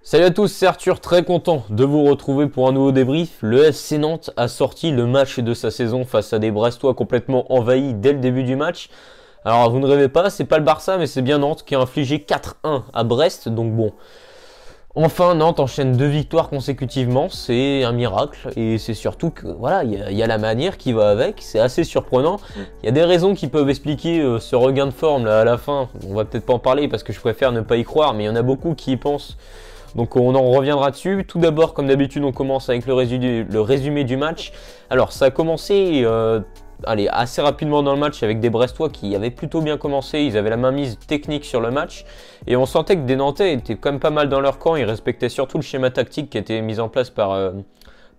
Salut à tous, c'est Arthur, très content de vous retrouver pour un nouveau débrief. Le FC Nantes a sorti le match de sa saison face à des Brestois complètement envahis dès le début du match. Alors vous ne rêvez pas, c'est pas le Barça mais c'est bien Nantes qui a infligé 4-1 à Brest, donc bon. Enfin Nantes enchaîne 2 victoires consécutivement, c'est un miracle et c'est surtout que voilà, il y a la manière qui va avec, c'est assez surprenant. Il y a des raisons qui peuvent expliquer ce regain de forme là à la fin, on va peut-être pas en parler parce que je préfère ne pas y croire, mais il y en a beaucoup qui y pensent. Donc on en reviendra dessus. Tout d'abord, comme d'habitude, on commence avec le résumé du match. Alors ça a commencé assez rapidement dans le match avec des Brestois qui avaient plutôt bien commencé. Ils avaient la mainmise technique sur le match. Et on sentait que des Nantais étaient quand même pas mal dans leur camp. Ils respectaient surtout le schéma tactique qui a été mis en place par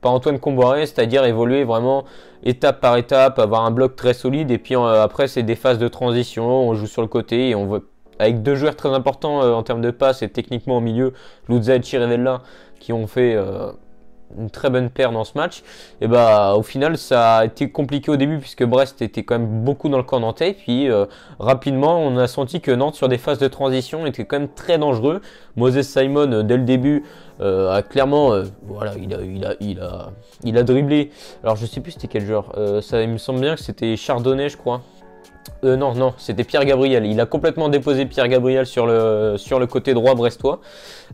Antoine Comboiré, c'est-à-dire évoluer vraiment étape par étape, avoir un bloc très solide. Et puis après, c'est des phases de transition. On joue sur le côté et on veut... Avec 2 joueurs très importants en termes de passes et techniquement au milieu, Luzza et Chirivella, qui ont fait une très bonne paire dans ce match. Et bah au final ça a été compliqué au début puisque Brest était quand même beaucoup dans le camp nantais. Puis rapidement on a senti que Nantes sur des phases de transition était quand même très dangereux. Moses Simon dès le début a clairement voilà il a dribblé. Alors je sais plus c'était quel joueur. Il me semble bien que c'était Chardonnay je crois. Non, c'était Pierre Gabriel. Il a complètement déposé Pierre Gabriel sur le côté droit brestois.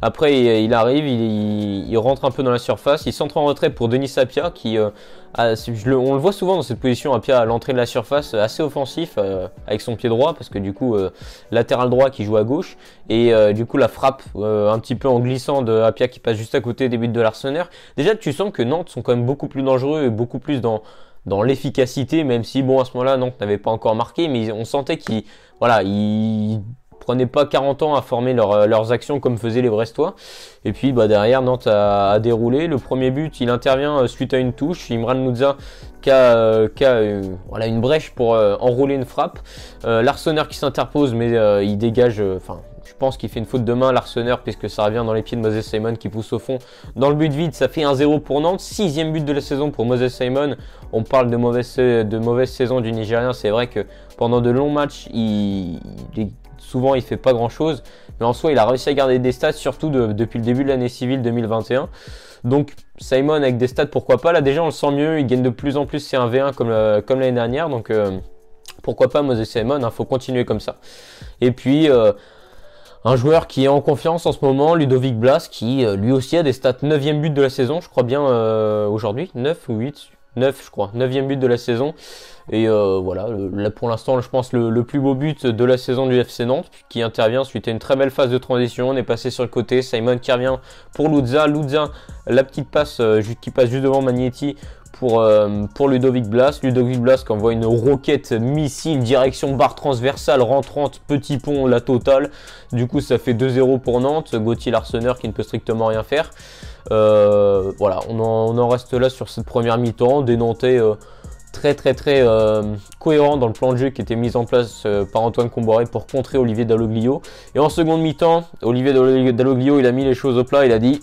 Après, il arrive, il rentre un peu dans la surface. Il centre en retrait pour Denis Sapia, qui, on le voit souvent dans cette position, Apia à l'entrée de la surface, assez offensif avec son pied droit, parce que du coup, latéral droit qui joue à gauche. Et du coup, la frappe un petit peu en glissant de Apia qui passe juste à côté des buts de l'Arsenal. Déjà, tu sens que Nantes sont quand même beaucoup plus dangereux et beaucoup plus dans l'efficacité, même si bon à ce moment-là Nantes n'avait pas encore marqué, mais on sentait qu'ils prenaient pas 40 ans à former leurs actions comme faisaient les Brestois. Et puis derrière Nantes a déroulé. Le premier but il intervient suite à une touche, Imran Louza qui a une brèche pour enrouler une frappe. L'Arsenal qui s'interpose mais il dégage, je pense qu'il fait une faute de main l'Arsenal puisque ça revient dans les pieds de Moses Simon qui pousse au fond. Dans le but vide, ça fait 1-0 pour Nantes. 6e but de la saison pour Moses Simon. On parle de mauvaise saison du Nigérien. C'est vrai que pendant de longs matchs, souvent il fait pas grand chose. Mais en soi, il a réussi à garder des stats, surtout depuis le début de l'année civile 2021. Donc Simon avec des stats, pourquoi pas. Là déjà on le sent mieux, il gagne de plus en plus ses 1v1 comme l'année dernière. Donc pourquoi pas Moses Simon, il faut continuer comme ça. Et puis... un joueur qui est en confiance en ce moment, Ludovic Blas, qui lui aussi a des stats 9e but de la saison, je crois bien aujourd'hui, 9 ou 8, 9 je crois, 9e but de la saison. Et voilà, là pour l'instant je pense le plus beau but de la saison du FC Nantes, qui intervient suite à une très belle phase de transition. On est passé sur le côté, Simon qui revient pour Luzza, la petite passe qui passe juste devant Magnetti pour Ludovic Blas. Ludovic Blas qui envoie une roquette missile direction barre transversale rentrante, petit pont, la totale. Du coup ça fait 2-0 pour Nantes. Gauthier Larseneur qui ne peut strictement rien faire. Voilà, on en reste là sur cette première mi-temps. Des Nantais très cohérent dans le plan de jeu qui était mis en place par Antoine Comboiré pour contrer Olivier Dalloglio. Et en seconde mi-temps, Olivier Dalloglio il a mis les choses au plat, il a dit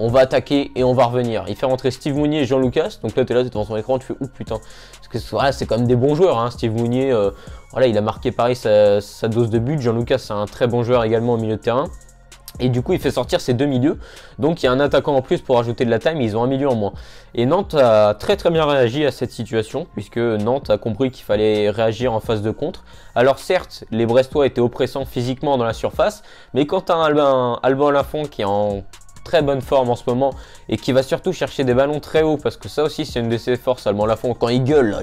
on va attaquer et on va revenir. Il fait rentrer Steve Mounier et Jean Lucas. Donc là, tu es là, tu es devant ton écran, tu fais ouh putain. Parce que voilà, c'est quand même des bons joueurs. Hein. Steve Mounier, voilà, il a marqué pareil sa dose de but. Jean Lucas, c'est un très bon joueur également au milieu de terrain. Et du coup, il fait sortir ses 2 milieux. Donc, il y a un attaquant en plus pour ajouter de la time. Ils ont un milieu en moins. Et Nantes a très bien réagi à cette situation, puisque Nantes a compris qu'il fallait réagir en phase de contre. Alors certes, les Brestois étaient oppressants physiquement dans la surface. Mais quand tu as un Alban Lafont qui est en très bonne forme en ce moment et qui va surtout chercher des ballons très hauts, parce que ça aussi c'est une de ses forces, Alban Lafont, quand il gueule là,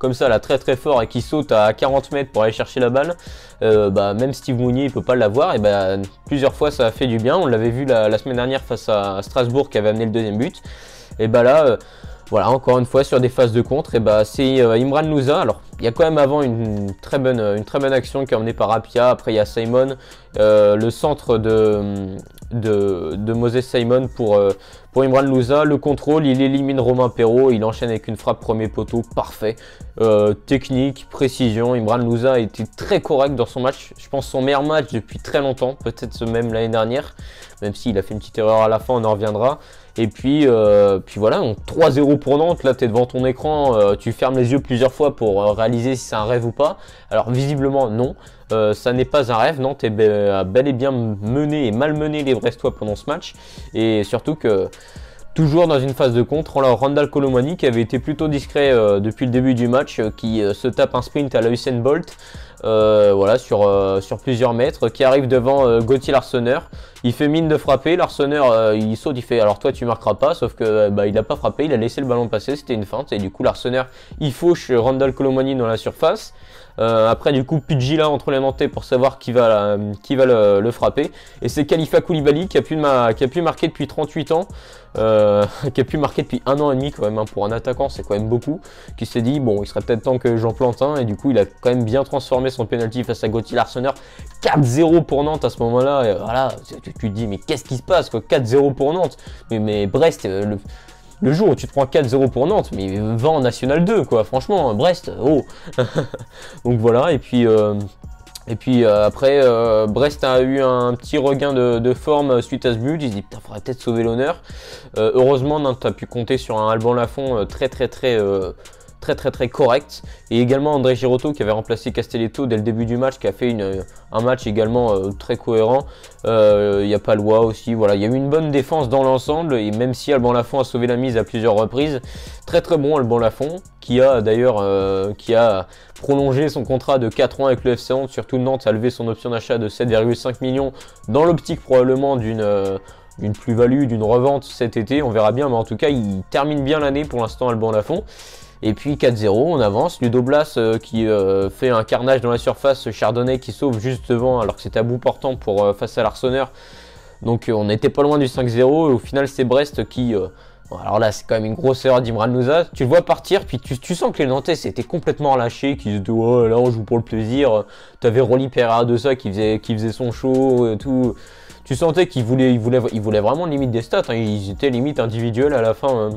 comme ça là très fort et qui saute à 40 mètres pour aller chercher la balle, même Steve Mounier il peut pas l'avoir. Et plusieurs fois ça a fait du bien. On l'avait vu la semaine dernière face à Strasbourg qui avait amené le 2e but. Et là voilà, encore une fois sur des phases de contre, et c'est Imran Louza. Alors il y a quand même avant une très bonne action qui est emmenée par Apia. Après il y a Simon, le centre de Moses Simon pour Imran Louza. Le contrôle, il élimine Romain Perrault, il enchaîne avec une frappe premier poteau, parfait. Technique, précision, Imran Louza a été très correct dans son match. Je pense son meilleur match depuis très longtemps, peut-être même l'année dernière, même s'il a fait une petite erreur à la fin, on en reviendra. Et puis voilà, 3-0 pour Nantes. Là, tu es devant ton écran, tu fermes les yeux plusieurs fois pour réaliser réalisé, si c'est un rêve ou pas. Alors visiblement non, ça n'est pas un rêve. Nantes a bel et bien mené et malmené les Brestois pendant ce match. Et surtout que toujours dans une phase de contre, Randal Kolo Muani qui avait été plutôt discret depuis le début du match, qui se tape un sprint à la Usain Bolt, voilà, sur plusieurs mètres, qui arrive devant Gauthier Larsonneur. Il fait mine de frapper, Larsonneur il saute, il fait alors toi tu marqueras pas, sauf que il n'a pas frappé, il a laissé le ballon passer, c'était une feinte, et du coup Larsonneur il fauche Randal Kolo Muani dans la surface. Après du coup Pidgila entre les Nantais pour savoir qui va le frapper, et c'est Khalifa Koulibaly qui a pu marquer depuis 38 ans, qui a pu marquer depuis 1 an et demi quand même, hein, pour un attaquant c'est quand même beaucoup, qui s'est dit bon il serait peut-être temps que j'en plante un, et du coup il a quand même bien transformé son penalty face à Gauthier Larsonneur. 4-0 pour Nantes à ce moment là, voilà, tu te dis mais qu'est-ce qui se passe quoi, 4-0 pour Nantes, mais Brest, le jour où tu te prends 4-0 pour Nantes, mais va en National 2 quoi, franchement, Brest, oh. Donc voilà, et puis après, Brest a eu un petit regain de forme suite à ce but, il se dit putain, faudrait peut-être sauver l'honneur. Heureusement, Nantes a pu compter sur un Alban Lafont très correct, et également André Girotto qui avait remplacé Castelletto dès le début du match, qui a fait un match également très cohérent. Il y a Palois aussi, voilà, il y a eu une bonne défense dans l'ensemble, et même si Alban Lafont a sauvé la mise à plusieurs reprises, très bon Alban Lafont, qui a d'ailleurs prolongé son contrat de 4 ans avec le FC Nantes. Surtout Nantes a levé son option d'achat de 7,5 millions dans l'optique probablement d'une plus-value, d'une revente cet été, on verra bien, mais en tout cas il termine bien l'année pour l'instant Alban Lafont. Et puis 4-0, on avance. Ludo Blas qui fait un carnage dans la surface. Chardonnay qui sauve juste devant alors que c'était à bout portant face à l'Arseneur. Donc on n'était pas loin du 5-0. Et au final, c'est Brest qui... bon, alors là, c'est quand même une grosse erreur d'Imran Louza. Tu le vois partir, puis tu sens que les Nantais s'étaient complètement relâchés. Qu'ils se disaient, oh, là, on joue pour le plaisir. T'avais Rolly Pereira de ça qui faisait son show et tout. Tu sentais qu'ils voulaient vraiment limite des stats. Hein. Ils étaient limite individuels à la fin.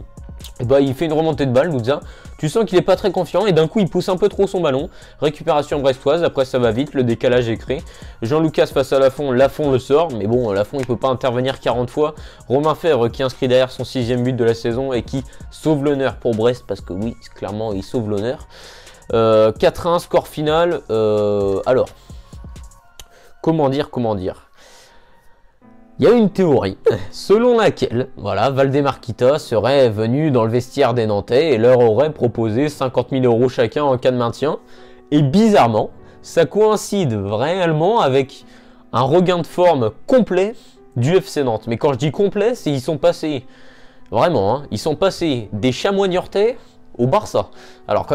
Et il fait une remontée de balle, Louza. Tu sens qu'il est pas très confiant et d'un coup il pousse un peu trop son ballon. Récupération brestoise, après ça va vite, le décalage est créé. Jean-Lucas face à Lafont, Lafont le sort, mais bon, Lafont il peut pas intervenir 40 fois. Romain Fèvre qui inscrit derrière son 6e but de la saison et qui sauve l'honneur pour Brest, parce que oui, clairement il sauve l'honneur. 4-1, score final. Alors, comment dire il y a une théorie selon laquelle Valdemarquita serait venu dans le vestiaire des Nantais et leur aurait proposé 50 000 € chacun en cas de maintien. Et bizarrement, ça coïncide réellement avec un regain de forme complet du FC Nantes. Mais quand je dis complet, c'est ils sont passés, vraiment, hein, ils sont passés des chamois niortais au Barça. Alors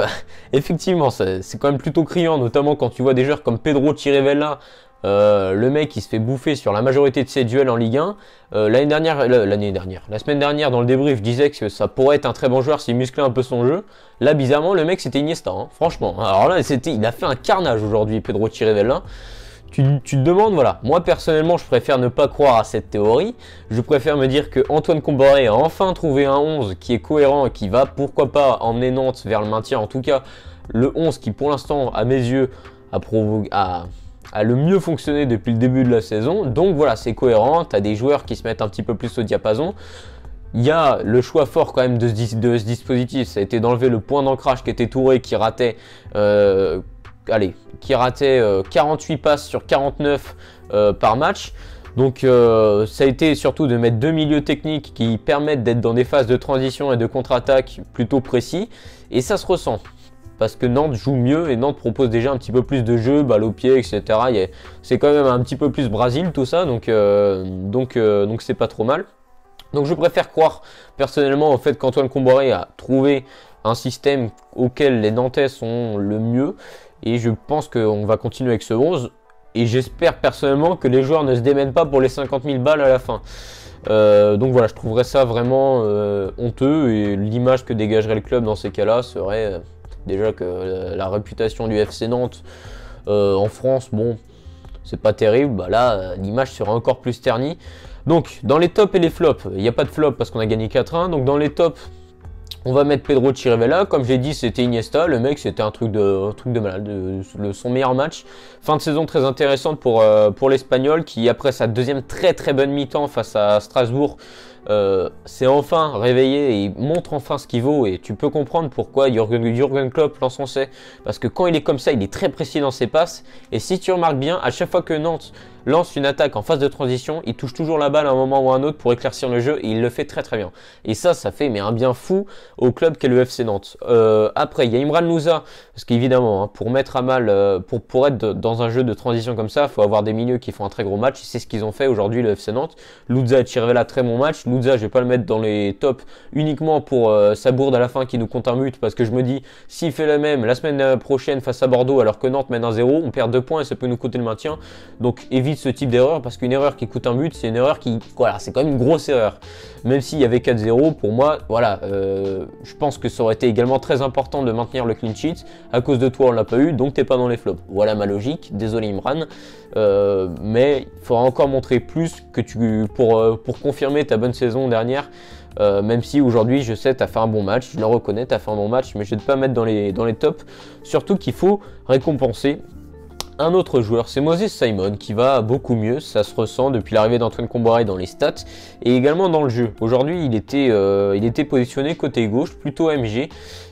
effectivement, c'est quand même plutôt criant, notamment quand tu vois des joueurs comme Pedro Chirivella. Le mec il se fait bouffer sur la majorité de ses duels en Ligue 1. La semaine dernière dans le débrief je disais que ça pourrait être un très bon joueur s'il musclait un peu son jeu. Là bizarrement le mec c'était Iniesta, hein, franchement. Alors là il a fait un carnage aujourd'hui, Pedro Chirivella. Tu te demandes, voilà, moi personnellement je préfère ne pas croire à cette théorie. Je préfère me dire que Antoine Comboré a enfin trouvé un 11 qui est cohérent et qui va pourquoi pas emmener Nantes vers le maintien. En tout cas le 11 qui pour l'instant à mes yeux a le mieux fonctionné depuis le début de la saison. Donc voilà, c'est cohérent, tu as des joueurs qui se mettent un petit peu plus au diapason. Il y a le choix fort quand même de ce dispositif, ça a été d'enlever le point d'ancrage qui était Touré, qui ratait 48 passes sur 49 par match. Donc ça a été surtout de mettre deux milieux techniques qui permettent d'être dans des phases de transition et de contre-attaque plutôt précis, et ça se ressent. Parce que Nantes joue mieux et Nantes propose déjà un petit peu plus de jeu, balle au pied, etc. C'est quand même un petit peu plus Brésil tout ça, donc c'est pas trop mal. Donc je préfère croire personnellement au fait qu'Antoine Comboré a trouvé un système auquel les Nantais sont le mieux, et je pense qu'on va continuer avec ce 11, et j'espère personnellement que les joueurs ne se démènent pas pour les 50 000 balles à la fin. Donc voilà, je trouverais ça vraiment honteux, et l'image que dégagerait le club dans ces cas-là serait... déjà que la réputation du FC Nantes en France, bon, c'est pas terrible. Là, l'image sera encore plus ternie. Donc, dans les tops et les flops, il n'y a pas de flop parce qu'on a gagné 4-1. Donc, dans les tops, On va mettre Pedro Chirivella, comme j'ai dit c'était Iniesta, le mec c'était un truc de malade, son meilleur match. Fin de saison très intéressante pour l'Espagnol qui après sa deuxième très bonne mi-temps face à Strasbourg s'est enfin réveillé et il montre enfin ce qu'il vaut et tu peux comprendre pourquoi Jürgen Klopp l'encensait parce que quand il est comme ça il est très précis dans ses passes et si tu remarques bien à chaque fois que Nantes lance une attaque en phase de transition, il touche toujours la balle à un moment ou à un autre pour éclaircir le jeu et il le fait très bien. Et ça fait mais un bien fou au club qu'est le FC Nantes. Après, il y a Imran Louza, parce qu'évidemment, hein, pour mettre à mal, pour être dans un jeu de transition comme ça, il faut avoir des milieux qui font un très gros match. C'est ce qu'ils ont fait aujourd'hui le FC Nantes. Louza et Chirivella, très bon match. Louza, je vais pas le mettre dans les tops uniquement pour sa bourde à la fin qui nous compte un but, parce que je me dis, s'il fait le même la semaine prochaine face à Bordeaux, alors que Nantes mène 1-0, on perd 2 points et ça peut nous coûter le maintien. Donc évite ce type d'erreur parce qu'une erreur qui coûte un but, c'est une erreur qui, voilà, c'est quand même une grosse erreur. Même s'il y avait 4-0, pour moi, voilà, je pense que ça aurait été également très important de maintenir le clean sheet. À cause de toi, on l'a pas eu, donc t'es pas dans les flops. Voilà ma logique. Désolé Imran, mais il faudra encore montrer plus que pour confirmer ta bonne saison dernière. Même si aujourd'hui, je sais, tu as fait un bon match, je le reconnais, tu as fait un bon match, mais je ne vais pas mettre dans les tops. Surtout qu'il faut récompenser un autre joueur, c'est Moses Simon qui va beaucoup mieux, ça se ressent depuis l'arrivée d'Antoine Comboiré dans les stats et également dans le jeu. Aujourd'hui, il était positionné côté gauche, plutôt MG.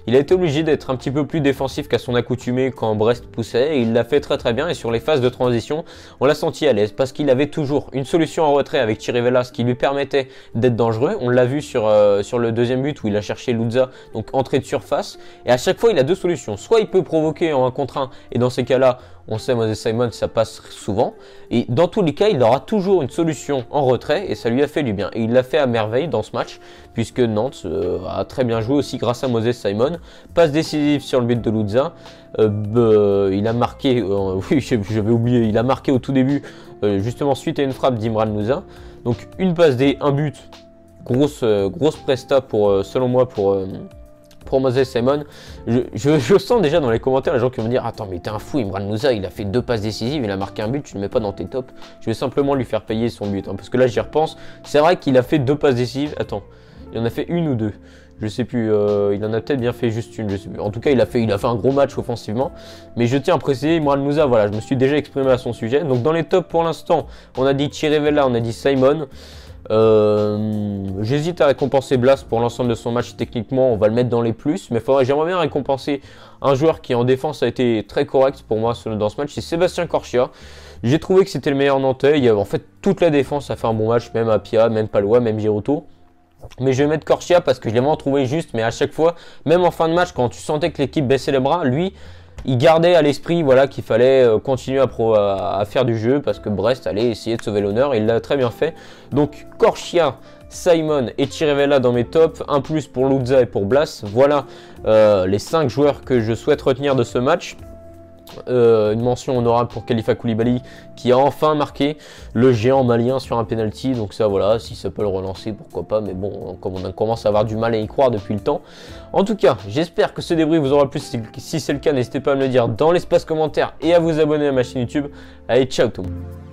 Il a été obligé d'être un petit peu plus défensif qu'à son accoutumée quand Brest poussait et il l'a fait très bien et sur les phases de transition, on l'a senti à l'aise parce qu'il avait toujours une solution en retrait avec Chirivella, ce qui lui permettait d'être dangereux. On l'a vu sur le deuxième but où il a cherché Louza, donc entrée de surface et à chaque fois il a deux solutions. Soit il peut provoquer en 1 contre 1 et dans ces cas-là, on sait Moses Simon ça passe souvent et dans tous les cas il aura toujours une solution en retrait et ça lui a fait du bien et il l'a fait à merveille dans ce match puisque Nantes a très bien joué aussi grâce à Moses Simon. Passe décisive sur le but de Louza, il a marqué, oui j'avais oublié, il a marqué au tout début justement suite à une frappe d'Imran Louza. Donc une passe D, un but, grosse presta selon moi pour Moses Simon. Je sens déjà dans les commentaires les gens qui vont me dire attends mais t'es un fou, Imran Louza il a fait 2 passes décisives, il a marqué un but, tu ne le mets pas dans tes tops. Je vais simplement lui faire payer son but parce que là j'y repense, c'est vrai qu'il a fait 2 passes décisives, attends, il en a fait 1 ou 2, je sais plus, il en a peut-être bien fait juste une, je sais plus. En tout cas il a fait un gros match offensivement, mais je tiens à préciser Imran Louza, voilà, je me suis déjà exprimé à son sujet. Donc dans les tops pour l'instant on a dit Chirivella, on a dit Simon. J'hésite à récompenser Blas pour l'ensemble de son match. Techniquement on va le mettre dans les plus, mais j'aimerais bien récompenser un joueur qui en défense a été très correct pour moi dans ce match, c'est Sébastien Corchia. J'ai trouvé que c'était le meilleur Nantais. En fait toute la défense a fait un bon match, même Apia, même Palois, même Giroto. Mais je vais mettre Corchia parce que je l'ai vraiment trouvé juste, mais à chaque fois, même en fin de match, quand tu sentais que l'équipe baissait les bras, lui, il gardait à l'esprit voilà, qu'il fallait continuer à faire du jeu parce que Brest allait essayer de sauver l'honneur et il l'a très bien fait. Donc Corchia, Simon et Chirivella dans mes tops, un plus pour Louza et pour Blas. Voilà les 5 joueurs que je souhaite retenir de ce match. Une mention honorable pour Khalifa Koulibaly qui a enfin marqué le géant malien sur un penalty, donc ça voilà, si ça peut le relancer pourquoi pas, mais bon comme on commence à avoir du mal à y croire depuis le temps. En tout cas j'espère que ce débrief vous aura plu, si c'est le cas n'hésitez pas à me le dire dans l'espace commentaire et à vous abonner à ma chaîne YouTube. Allez ciao tout le monde.